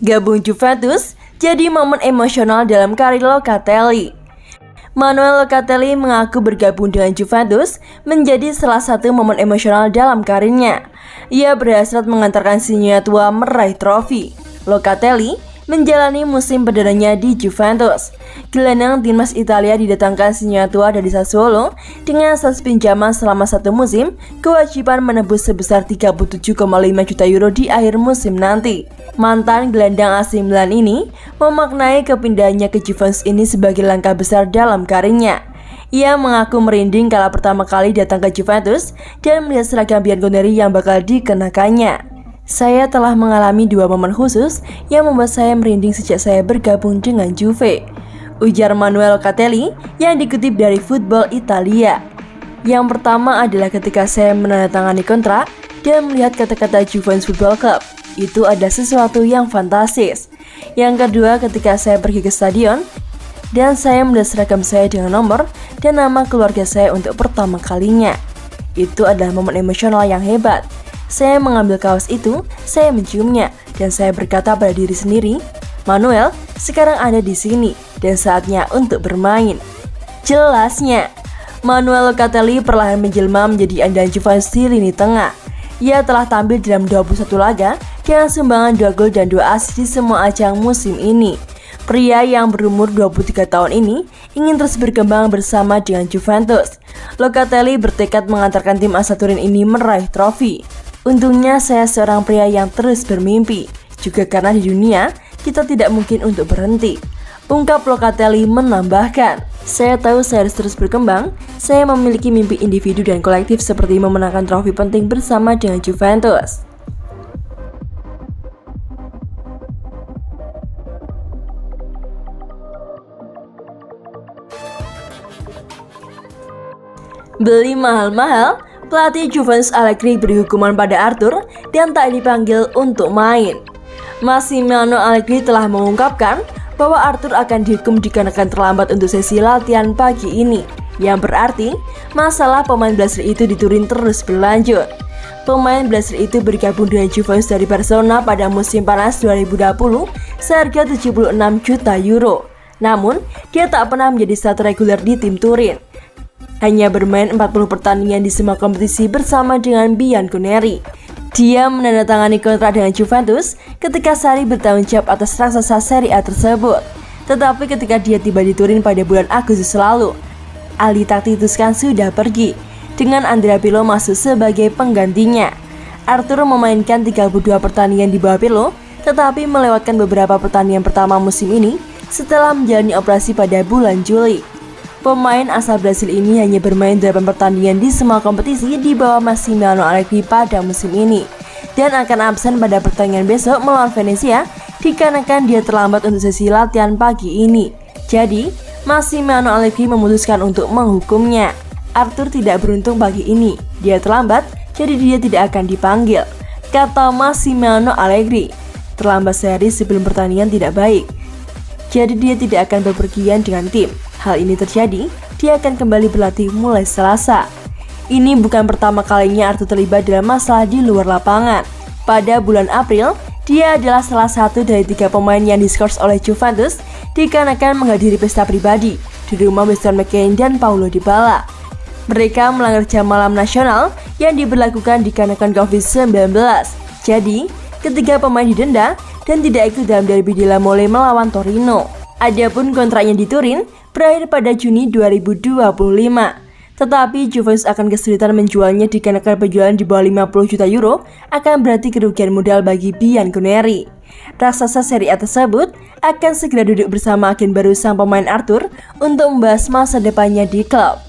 Gabung Juventus jadi momen emosional dalam karir Locatelli. Manuel Locatelli mengaku bergabung dengan Juventus menjadi salah satu momen emosional dalam karirnya. Ia berhasil mengantarkan Singoeira tua meraih trofi. Locatelli menjalani musim perdananya di Juventus. Gelandang timnas Italia didatangkan Singoeira tua dari Sassuolo dengan status pinjaman selama satu musim, kewajiban menebus sebesar 37,5 juta euro di akhir musim nanti. Mantan gelandang AC Milan ini memaknai kepindahannya ke Juventus ini sebagai langkah besar dalam karirnya. Ia mengaku merinding kala pertama kali datang ke Juventus dan melihat seragam bianconeri yang bakal dikenakannya. Saya telah mengalami dua momen khusus yang membuat saya merinding sejak saya bergabung dengan Juve, ujar Manuel Locatelli yang dikutip dari Football Italia. Yang pertama adalah ketika saya menandatangani kontrak dan melihat kata-kata Juventus Football Club. Itu ada sesuatu yang fantastis. Yang kedua ketika saya pergi ke stadion dan saya melihat seragam saya dengan nomor dan nama keluarga saya untuk pertama kalinya. Itu adalah momen emosional yang hebat. Saya mengambil kaos itu, saya menciumnya, dan saya berkata pada diri sendiri, Manuel, sekarang Anda di sini, dan saatnya untuk bermain. Jelasnya, Manuel Locatelli perlahan menjelma menjadi andalan Juventus di lini tengah. Ia telah tampil dalam 21 laga dengan sumbangan 2 gol dan 2 assist di semua ajang musim ini. Pria yang berumur 23 tahun ini ingin terus berkembang bersama dengan Juventus. Locatelli bertekad mengantarkan tim asal Turin ini meraih trofi. Untungnya saya seorang pria yang terus bermimpi, juga karena di dunia kita tidak mungkin untuk berhenti. Ungkap Locatelli menambahkan, saya tahu saya harus terus berkembang, saya memiliki mimpi individu dan kolektif seperti memenangkan trofi penting bersama dengan Juventus. Beli mahal-mahal, pelatih Juventus Allegri beri hukuman pada Arthur dan tak dipanggil untuk main. Massimiliano Allegri telah mengungkapkan bahwa Arthur akan dihukum dikarenakan terlambat untuk sesi latihan pagi ini, yang berarti masalah pemain Brasil itu di Turin terus berlanjut. Pemain Brasil itu bergabung dengan Juventus dari Barcelona pada musim panas 2020 seharga 76 juta euro. Namun, dia tak pernah menjadi starter reguler di tim Turin. Hanya bermain 40 pertandingan di semua kompetisi bersama dengan Bianconeri. Dia menandatangani kontrak dengan Juventus ketika Sarri bertanggung jawab atas raksasa Serie A tersebut. Tetapi ketika dia tiba di Turin pada bulan Agustus lalu, ahli taktik Tuscan sudah pergi, dengan Andrea Pirlo masuk sebagai penggantinya. Arthur memainkan 32 pertandingan di bawah Pirlo, tetapi melewatkan beberapa pertandingan pertama musim ini setelah menjalani operasi pada bulan Juli. Pemain asal Brasil ini hanya bermain 8 pertandingan di semua kompetisi di bawah Massimiliano Allegri pada musim ini dan akan absen pada pertandingan besok melawan Venezia dikarenakan dia terlambat untuk sesi latihan pagi ini. Jadi, Massimiliano Allegri memutuskan untuk menghukumnya. Arthur tidak beruntung pagi ini, dia terlambat jadi dia tidak akan dipanggil, kata Massimiliano Allegri. Terlambat sehari sebelum pertandingan tidak baik, jadi dia tidak akan bepergian dengan tim. Hal ini terjadi, dia akan kembali berlatih mulai Selasa. Ini bukan pertama kalinya Arthur terlibat dalam masalah di luar lapangan. Pada bulan April, dia adalah salah satu dari 3 pemain yang diskors oleh Juventus dikarenakan menghadiri pesta pribadi di rumah Winston McKennie dan Paulo Dybala. Mereka melanggar jam malam nasional yang diberlakukan dikarenakan COVID-19. Jadi, ketiga pemain didenda dan tidak ikut dalam derby Della Mole melawan Torino. Adapun kontraknya di Turin berakhir pada Juni 2025. Tetapi Juventus akan kesulitan menjualnya dikarenakan penjualan di bawah 50 juta euro akan berarti kerugian modal bagi Bianconeri. Raksasa Serie A tersebut akan segera duduk bersama agen baru sang pemain Arthur untuk membahas masa depannya di klub.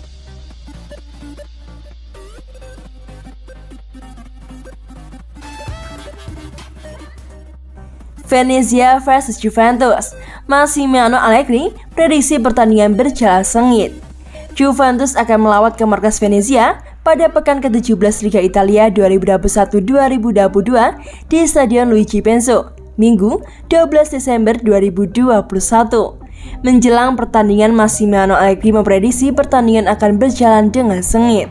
Venezia versus Juventus. Massimiliano Allegri prediksi pertandingan berjalan sengit. Juventus akan melawat ke markas Venezia pada pekan ke-17 Liga Italia 2021-2022 di Stadion Luigi Penzo, Minggu 12 Desember 2021. Menjelang pertandingan, Massimiliano Allegri memprediksi pertandingan akan berjalan dengan sengit.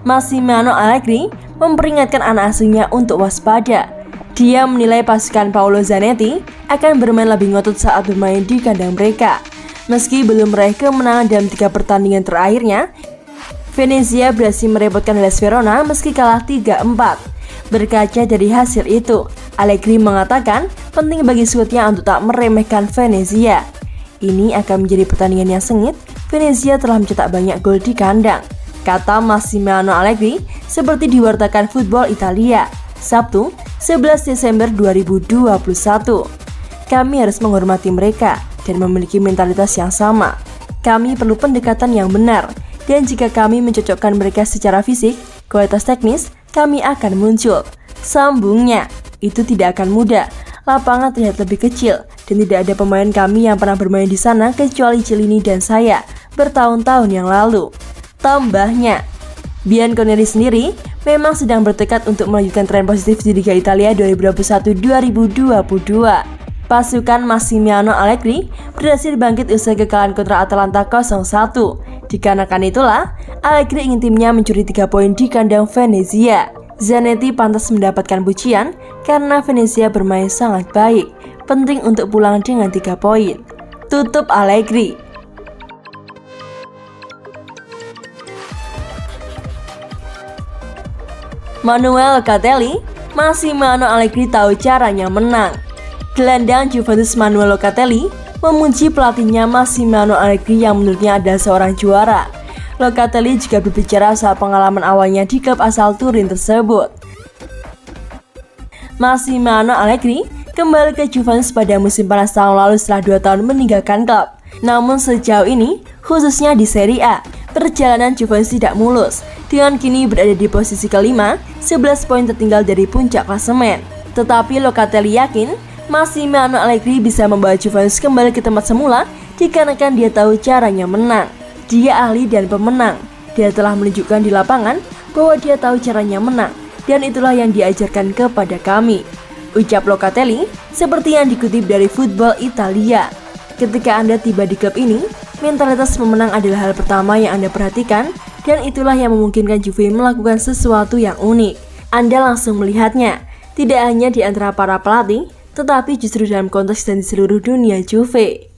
Massimiliano Allegri memperingatkan anak asuhnya untuk waspada. Dia menilai pasukan Paolo Zanetti akan bermain lebih ngotot saat bermain di kandang mereka. Meski belum meraih kemenangan dalam 3 pertandingan terakhirnya, Venezia berhasil merepotkan Hellas Verona meski kalah 3-4. Berkaca dari hasil itu, Allegri mengatakan penting bagi skuadnya untuk tak meremehkan Venezia. Ini akan menjadi pertandingan yang sengit. Venezia telah mencetak banyak gol di kandang, kata Massimiliano Allegri seperti diwartakan Football Italia, Sabtu 11 Desember 2021. Kami harus menghormati mereka dan memiliki mentalitas yang sama. Kami perlu pendekatan yang benar, dan jika kami mencocokkan mereka secara fisik, kualitas teknis, kami akan muncul. Sambungnya, itu tidak akan mudah. Lapangan terlihat lebih kecil, dan tidak ada pemain kami yang pernah bermain di sana kecuali Chiellini dan saya bertahun-tahun yang lalu. Tambahnya, Bianconeri sendiri memang sedang bertekad untuk melanjutkan tren positif di Liga Italia 2021-2022. Pasukan Massimiliano Allegri berhasil bangkit usai kekalahan kontra Atalanta 0-1. Dikarenakan itulah, Allegri ingin timnya mencuri 3 poin di kandang Venezia. Zanetti pantas mendapatkan pujian karena Venezia bermain sangat baik. Penting untuk pulang dengan 3 poin. Tutup Allegri. Manuel Locatelli, Massimiliano Allegri tahu caranya menang. Gelandang Juventus Manuel Locatelli memuji pelatihnya Massimiliano Allegri yang menurutnya adalah seorang juara. Locatelli juga berbicara soal pengalaman awalnya di klub asal Turin tersebut. Massimiliano Allegri kembali ke Juventus pada musim panas tahun lalu setelah 2 tahun meninggalkan klub. Namun sejauh ini, khususnya di Serie A, perjalanan Juventus tidak mulus. Dengan kini berada di posisi kelima, 11 poin tertinggal dari puncak klasemen. Tetapi Locatelli yakin Massimiliano Allegri bisa membawa Juventus kembali ke tempat semula dikarenakan dia tahu caranya menang. Dia ahli dan pemenang. Dia telah menunjukkan di lapangan bahwa dia tahu caranya menang, dan itulah yang diajarkan kepada kami, ucap Locatelli seperti yang dikutip dari Football Italia. Ketika Anda tiba di klub ini, mentalitas pemenang adalah hal pertama yang Anda perhatikan, dan itulah yang memungkinkan Juve melakukan sesuatu yang unik. Anda langsung melihatnya, tidak hanya di antara para pelatih, tetapi justru dalam konteks dan di seluruh dunia Juve.